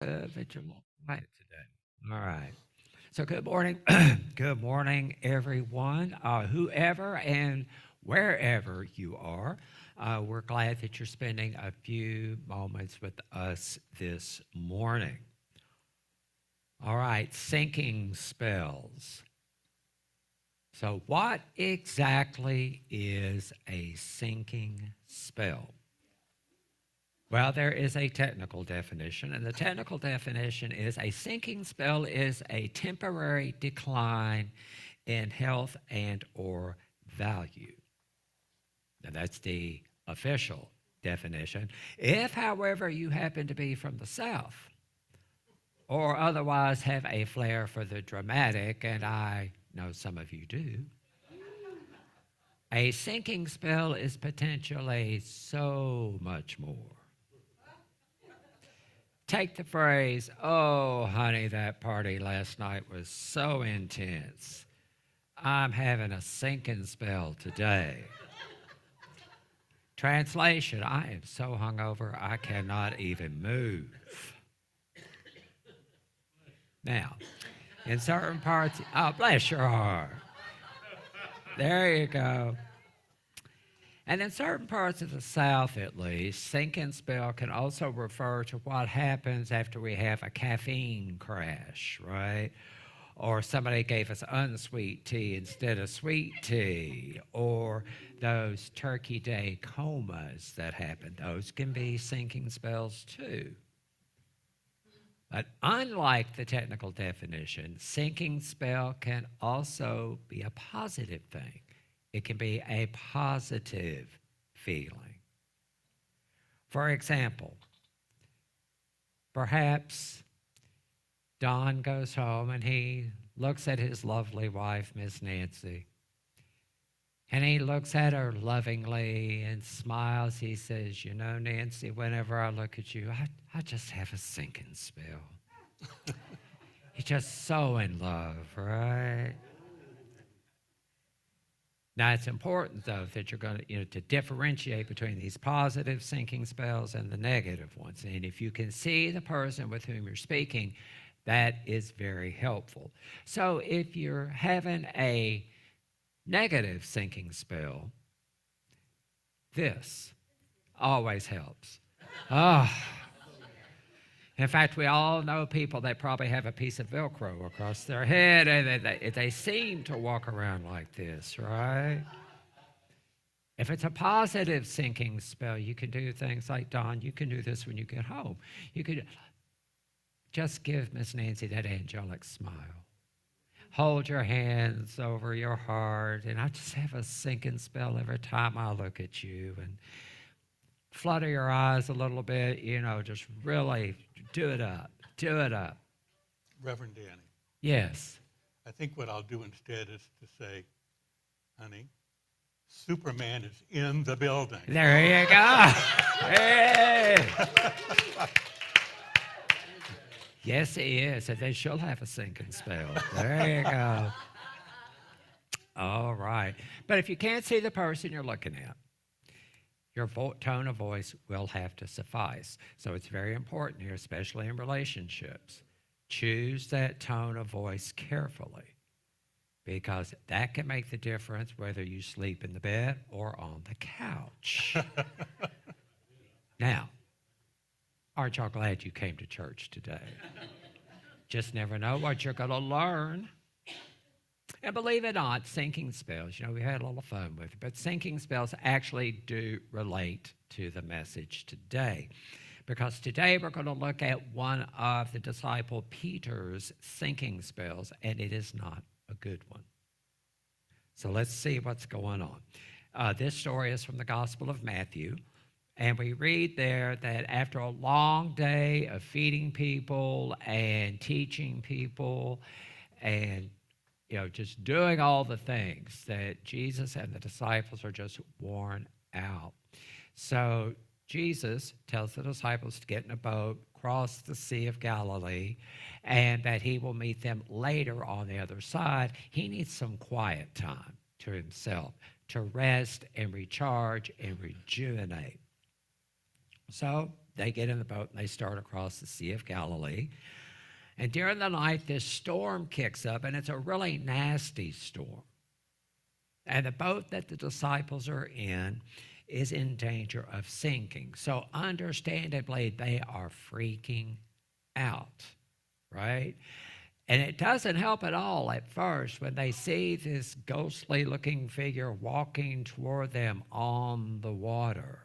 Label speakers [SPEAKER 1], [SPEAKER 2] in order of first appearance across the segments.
[SPEAKER 1] That you're right today. All right. So good morning. Good morning, everyone. Whoever and wherever you are, we're glad that you're spending a few moments with us this morning. All right, sinking spells. So, what exactly is a sinking spell? Well, there is a technical definition, and the technical definition is a sinking spell is a temporary decline in health and or value. Now that's the official definition. If, however, you happen to be from the South or otherwise have a flair for the dramatic, and I know some of you do, a sinking spell is potentially so much more. Take the phrase, oh, honey, that party last night was so intense. I'm having a sinking spell today. Translation, I am so hungover, I cannot even move. Now, in certain parts, oh, bless your heart. There you go. And in certain parts of the South, at least, sinking spell can also refer to what happens after we have a caffeine crash, right? Or somebody gave us unsweet tea instead of sweet tea, or those turkey day comas that happen. Those can be sinking spells too. But unlike the technical definition, sinking spell can also be a positive thing. It can be a positive feeling. For example, perhaps Don goes home and he looks at his lovely wife, Miss Nancy, and he looks at her lovingly and smiles. He says, you know, Nancy, whenever I look at you, I just have a sinking spell. You're just so in love, right? Now, it's important, though, that you're going to, to differentiate between these positive sinking spells and the negative ones. And if you can see the person with whom you're speaking, that is very helpful. So if you're having a negative sinking spell, this always helps. Oh, in fact, we all know people that probably have a piece of Velcro across their head, and they seem to walk around like this, right? If it's a positive sinking spell, you can do things like, Don, you can do this when you get home. You could just give Miss Nancy that angelic smile. Hold your hands over your heart, and I just have a sinking spell every time I look at you. And flutter your eyes a little bit, just really do it up. Do it up.
[SPEAKER 2] Reverend Danny,
[SPEAKER 1] Yes.
[SPEAKER 2] I think what I'll do instead is to say, honey, Superman is in the building.
[SPEAKER 1] There you go. Hey. Yes, he is. And then she'll have a sinking spell. There you go. All right. But if you can't see the person you're looking at, your tone of voice will have to suffice. So it's very important here, especially in relationships. Choose that tone of voice carefully because that can make the difference whether you sleep in the bed or on the couch. Now, aren't y'all glad you came to church today? Just never know what you're going to learn. And believe it or not, sinking spells, we had a little fun with it, but sinking spells actually do relate to the message today. Because today we're going to look at one of the disciple Peter's sinking spells, and it is not a good one. So let's see what's going on. This story is from the Gospel of Matthew, and we read there that after a long day of feeding people and teaching people and just doing all the things that Jesus and the disciples are just worn out. So Jesus tells the disciples to get in a boat, cross the Sea of Galilee, and that he will meet them later on the other side. He needs some quiet time to himself to rest and recharge and rejuvenate. So they get in the boat and they start across the Sea of Galilee. And during the night, this storm kicks up, and it's a really nasty storm. And the boat that the disciples are in is in danger of sinking. So understandably, they are freaking out, right? And it doesn't help at all at first when they see this ghostly looking figure walking toward them on the water.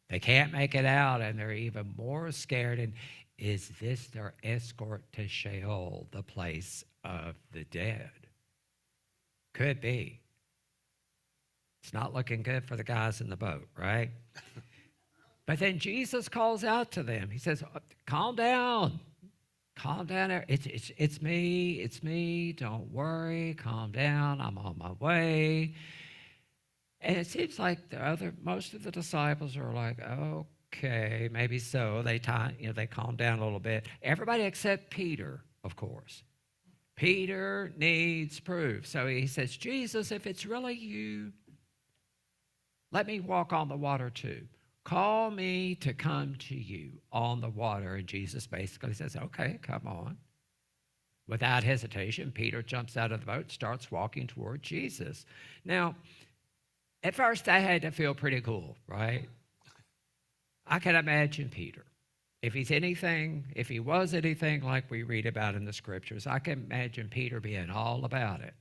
[SPEAKER 1] They can't make it out, and they're even more scared. And is this their escort to Sheol, the place of the dead? Could be. It's not looking good for the guys in the boat, right? But then Jesus calls out to them. He says, calm down. Calm down. It's me. Don't worry. Calm down. I'm on my way. And it seems like most of the disciples are like, okay, maybe so. They calm down a little bit. Everybody except Peter, of course. Peter needs proof. So he says, Jesus, if it's really you, let me walk on the water too. Call me to come to you on the water. And Jesus basically says, okay, come on. Without hesitation, Peter jumps out of the boat, starts walking toward Jesus. Now, at first, I had to feel pretty cool, right? I can imagine Peter. If he was anything like we read about in the scriptures, I can imagine Peter being all about it.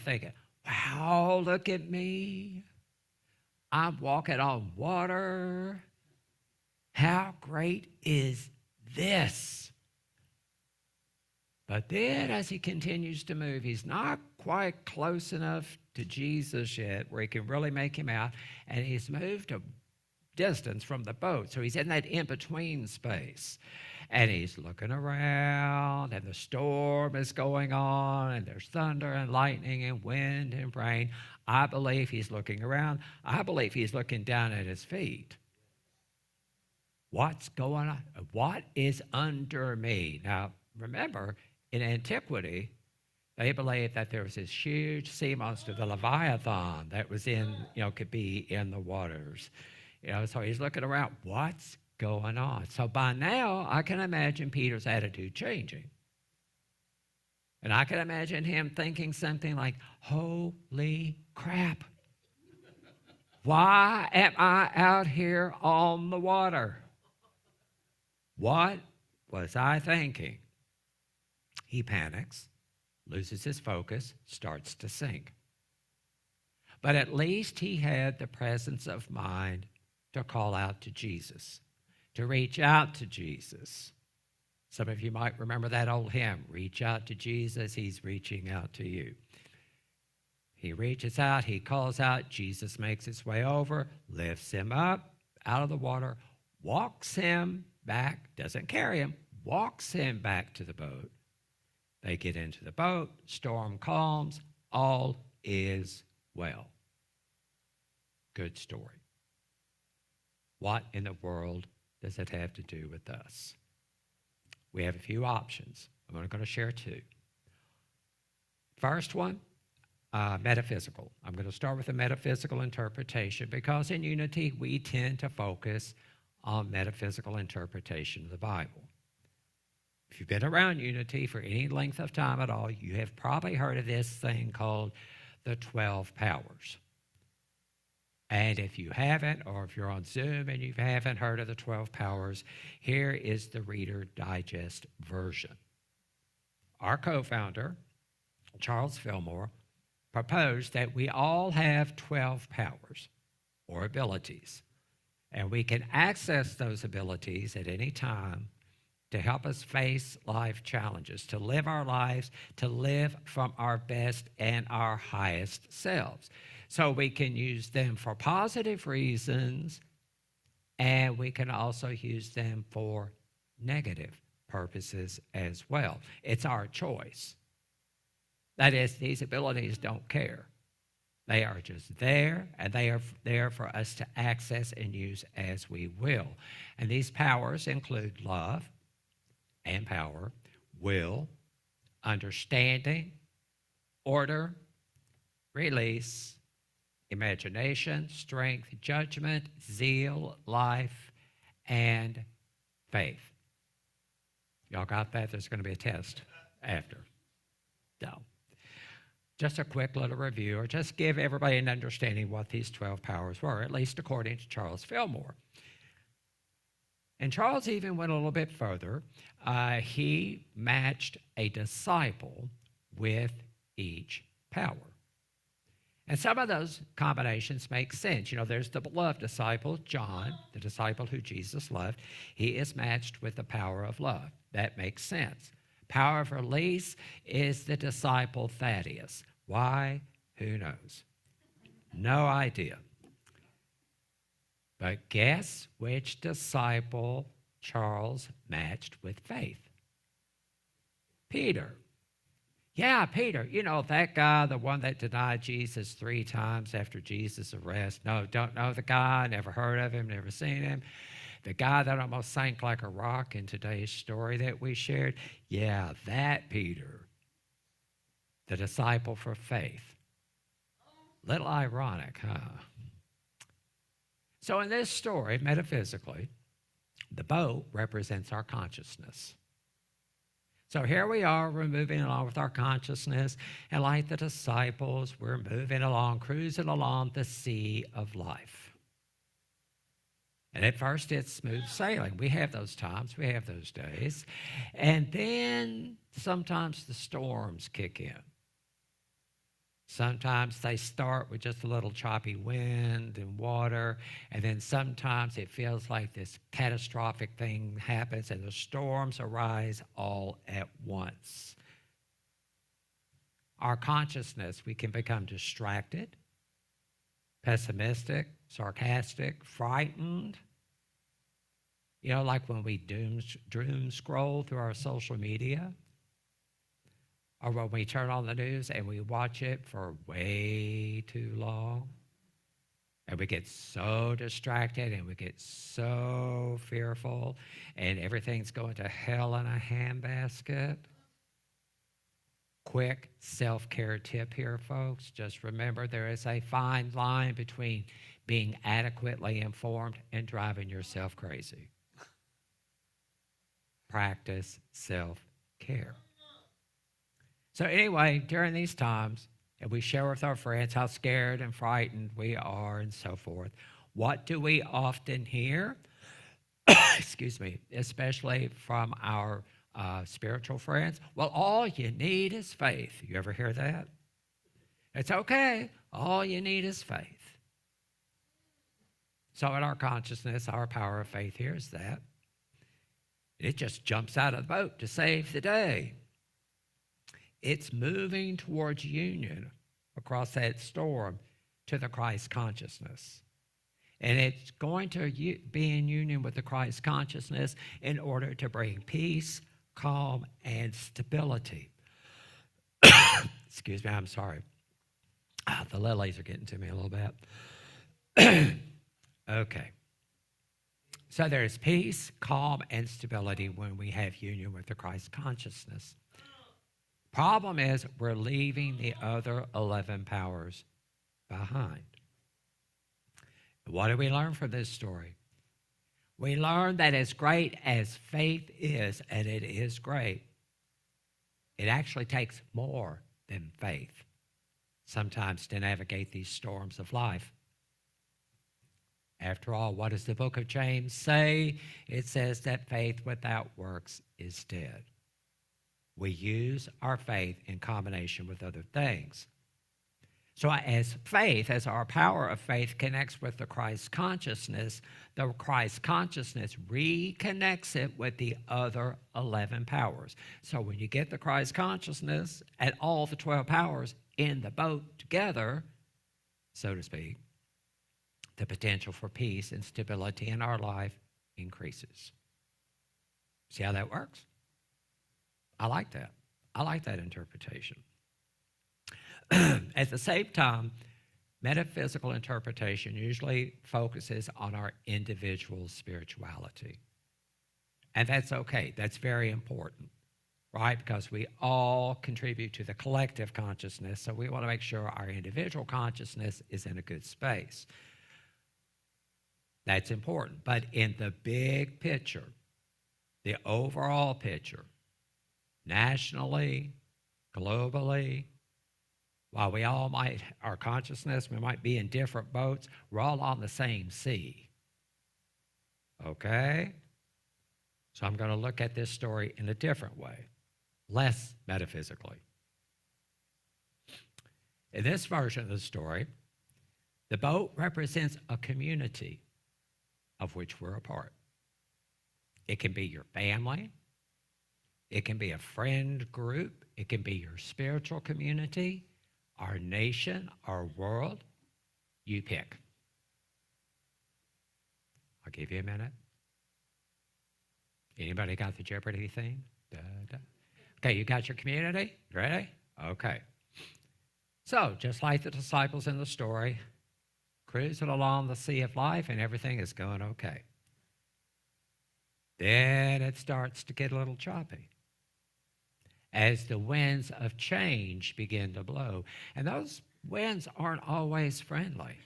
[SPEAKER 1] Thinking, wow, look at me. I'm walking on water. How great is this? But then as he continues to move, he's not quite close enough to Jesus yet where he can really make him out, and he's moved a distance from the boat. So he's in that in-between space, and he's looking around, and the storm is going on, and there's thunder and lightning and wind and rain. I believe he's looking around. I believe he's looking down at his feet. What's going on? What is under me? Now, remember, in antiquity, they believed that there was this huge sea monster, the Leviathan, that was could be in the waters. So he's looking around. What's going on? So by now, I can imagine Peter's attitude changing. And I can imagine him thinking something like, holy crap. Why am I out here on the water? What was I thinking? He panics, loses his focus, starts to sink. But at least he had the presence of mind to call out to Jesus, to reach out to Jesus. Some of you might remember that old hymn, reach out to Jesus, he's reaching out to you. He reaches out, he calls out, Jesus makes his way over, lifts him up out of the water, walks him back, doesn't carry him, walks him back to the boat. They get into the boat, storm calms, all is well. Good story. What in the world does it have to do with us? We have a few options. I'm only going to share two. First one, metaphysical. I'm going to start with a metaphysical interpretation because in Unity we tend to focus on metaphysical interpretation of the Bible. If you've been around Unity for any length of time at all, you have probably heard of this thing called the 12 powers. And if you haven't, or if you're on Zoom and you haven't heard of the 12 powers, here is the Reader Digest version. Our co-founder, Charles Fillmore, proposed that we all have 12 powers or abilities, and we can access those abilities at any time to help us face life challenges, to live our lives, to live from our best and our highest selves. So we can use them for positive reasons, and we can also use them for negative purposes as well. It's our choice. That is, these abilities don't care. They are just there, and they are there for us to access and use as we will. And these powers include love and power, will, understanding, order, release, imagination, strength, judgment, zeal, life, and faith. Y'all got that? There's going to be a test after. No. Just a quick little review, or just give everybody an understanding what these 12 powers were, at least according to Charles Fillmore. And Charles even went a little bit further. He matched a disciple with each power. And some of those combinations make sense. You know, there's the beloved disciple, John, the disciple who Jesus loved. He is matched with the power of love. That makes sense. Power of release is the disciple Thaddeus. Why? Who knows? No idea. But guess which disciple Charles matched with faith? Peter. Yeah, Peter. You know, that guy, the one that denied Jesus 3 times after Jesus' arrest. No, don't know the guy, never heard of him, never seen him. The guy that almost sank like a rock in today's story that we shared. Yeah, that Peter, the disciple for faith. Little ironic, huh? So in this story, metaphysically, the boat represents our consciousness. So here we are, we're moving along with our consciousness, and like the disciples, we're moving along, cruising along the sea of life. And at first, it's smooth sailing. We have those times, we have those days. And then sometimes the storms kick in. Sometimes they start with just a little choppy wind and water, and then sometimes it feels like this catastrophic thing happens and the storms arise all at once. Our consciousness, we can become distracted, pessimistic, sarcastic, frightened. You know, like when we doom scroll through our social media, or when we turn on the news and we watch it for way too long, and we get so distracted and we get so fearful and everything's going to hell in a handbasket. Quick self-care tip here, folks. Just remember there is a fine line between being adequately informed and driving yourself crazy. Practice self-care. So anyway, during these times, and we share with our friends how scared and frightened we are and so forth, what do we often hear? Excuse me, especially from our spiritual friends? Well, all you need is faith. You ever hear that? It's okay. All you need is faith. So in our consciousness, our power of faith here is that it just jumps out of the boat to save the day. It's moving towards union across that storm to the Christ consciousness. And it's going to be in union with the Christ consciousness in order to bring peace, calm, and stability. Excuse me, I'm sorry. The lilies are getting to me a little bit. Okay. So there's peace, calm, and stability when we have union with the Christ consciousness. Problem is, we're leaving the other 11 powers behind. What do we learn from this story? We learn that as great as faith is, and it is great, it actually takes more than faith sometimes to navigate these storms of life. After all, what does the book of James say? It says that faith without works is dead. We use our faith in combination with other things. So as faith, as our power of faith connects with the Christ consciousness, the Christ consciousness reconnects it with the other 11 powers. So when you get the Christ consciousness and all the 12 powers in the boat together, so to speak, the potential for peace and stability in our life increases. See how that works? I like that. I like that interpretation. At the same time, metaphysical interpretation usually focuses on our individual spirituality. And that's okay. That's very important, right? Because we all contribute to the collective consciousness, so we want to make sure our individual consciousness is in a good space. That's important. But in the big picture, the overall picture, nationally, globally, while we all might, our consciousness, we might be in different boats, we're all on the same sea. Okay? So I'm going to look at this story in a different way, less metaphysically. In this version of the story, the boat represents a community of which we're a part. It can be your family. It can be a friend group. It can be your spiritual community, our nation, our world. You pick. I'll give you a minute. Anybody got the Jeopardy theme? Da, da. Okay, you got your community? Ready? Okay. So, just like the disciples in the story, cruising along the sea of life and everything is going okay. Then it starts to get a little choppy as the winds of change begin to blow. And those winds aren't always friendly.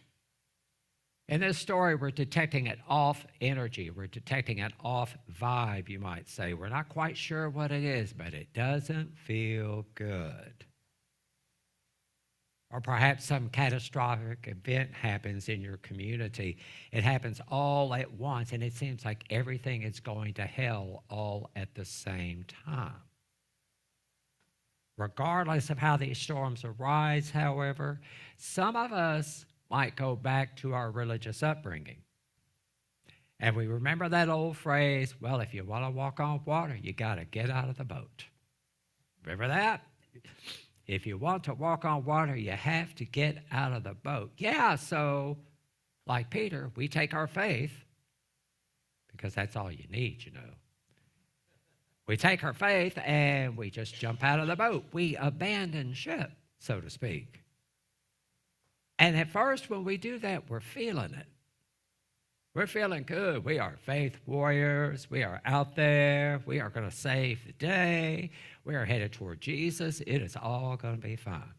[SPEAKER 1] In this story, we're detecting an off energy. We're detecting an off vibe, you might say. We're not quite sure what it is, but it doesn't feel good. Or perhaps some catastrophic event happens in your community. It happens all at once, and it seems like everything is going to hell all at the same time. Regardless of how these storms arise, however, some of us might go back to our religious upbringing. And we remember that old phrase, well, if you want to walk on water, you got to get out of the boat. Remember that? If you want to walk on water, you have to get out of the boat. Yeah, so like Peter, we take our faith, because that's all you need, you know. We take our faith and we just jump out of the boat. We abandon ship, so to speak. And at first, when we do that, we're feeling it. We're feeling good. We are faith warriors. We are out there. We are going to save the day. We are headed toward Jesus. It is all going to be fine.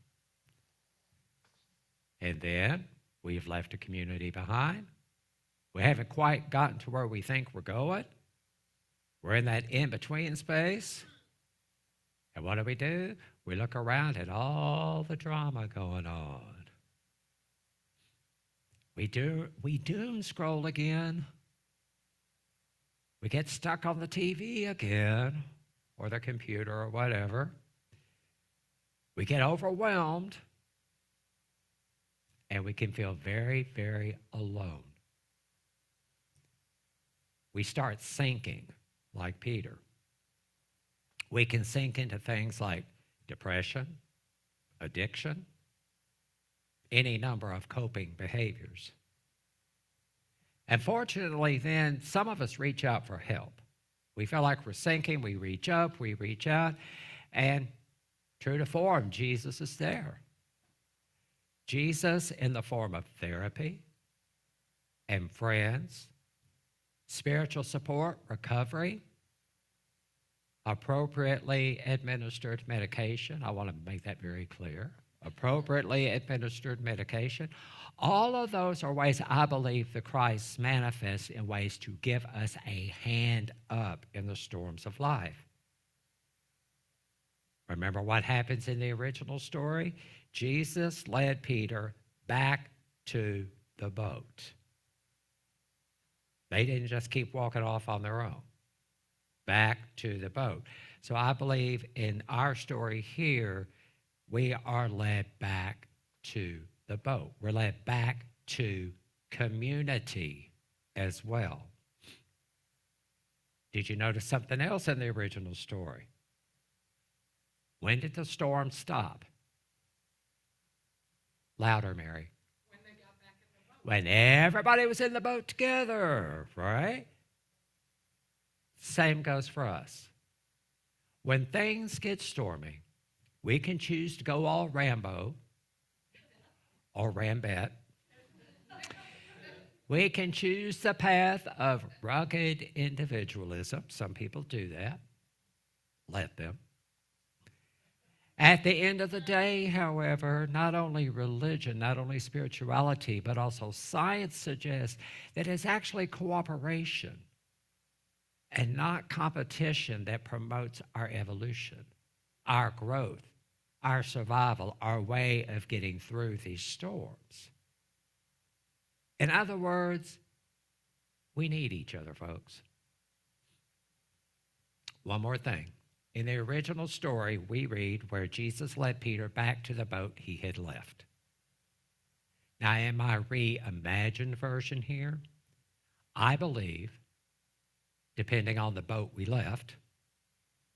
[SPEAKER 1] And then we've left a community behind. We haven't quite gotten to where we think we're going. We're in that in-between space. And what do? We look around at all the drama going on. We doom scroll again. We get stuck on the TV again, or the computer, or whatever. We get overwhelmed, and we can feel very, very alone. We start sinking, like Peter. We can sink into things like depression, addiction, any number of coping behaviors. And fortunately, then, some of us reach out for help. We feel like we're sinking, we reach up, we reach out, and true to form, Jesus is there. Jesus in the form of therapy and friends, spiritual support, recovery, appropriately administered medication. I want to make that very clear. Appropriately administered medication. All of those are ways I believe the Christ manifests in ways to give us a hand up in the storms of life. Remember what happens in the original story? Jesus led Peter back to the boat. They didn't just keep walking off on their own. Back to the boat. So I believe in our story here, we are led back to the boat. We're led back to community as well. Did you notice something else in the original story? When did the storm stop? Louder, Mary.
[SPEAKER 3] When they got back in the boat.
[SPEAKER 1] When everybody was in the boat together, right? Same goes for us. When things get stormy, we can choose to go all Rambo or Rambette. We can choose the path of rugged individualism. Some people do that. Let them. At the end of the day, however, not only religion, not only spirituality, but also science suggests that it's actually cooperation and not competition that promotes our evolution, our growth, our survival, our way of getting through these storms. In other words, we need each other, folks. One more thing. In the original story, we read where Jesus led Peter back to the boat he had left. Now, in my reimagined version here, I believe, depending on the boat we left,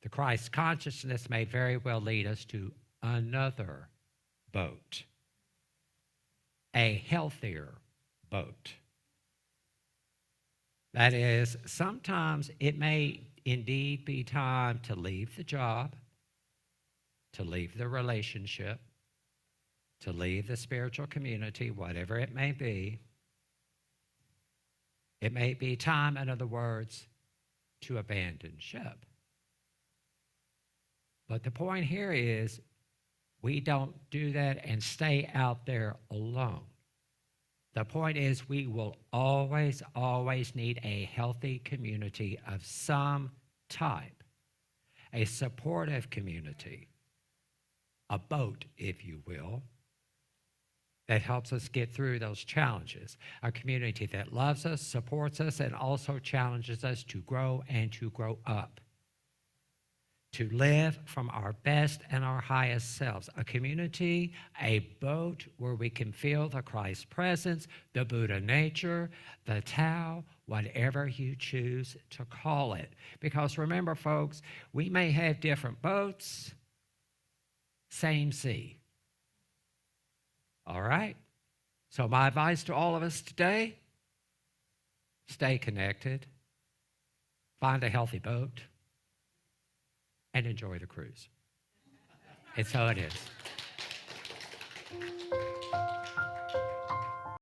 [SPEAKER 1] the Christ consciousness may very well lead us to another boat, a healthier boat. That is, sometimes it may indeed be time to leave the job, to leave the relationship, to leave the spiritual community, whatever it may be. It may be time, in other words, to abandon ship. But the point here is we don't do that and stay out there alone. The point is we will always, always need a healthy community of some type, a supportive community, a boat, if you will, that helps us get through those challenges, a community that loves us, supports us, and also challenges us to grow and to grow up, to live from our best and our highest selves. A community, a boat where we can feel the Christ presence, the Buddha nature, the Tao, whatever you choose to call it. Because remember, folks, we may have different boats, same sea. All right? So my advice to all of us today, stay connected, find a healthy boat, and enjoy the cruise. And so it is.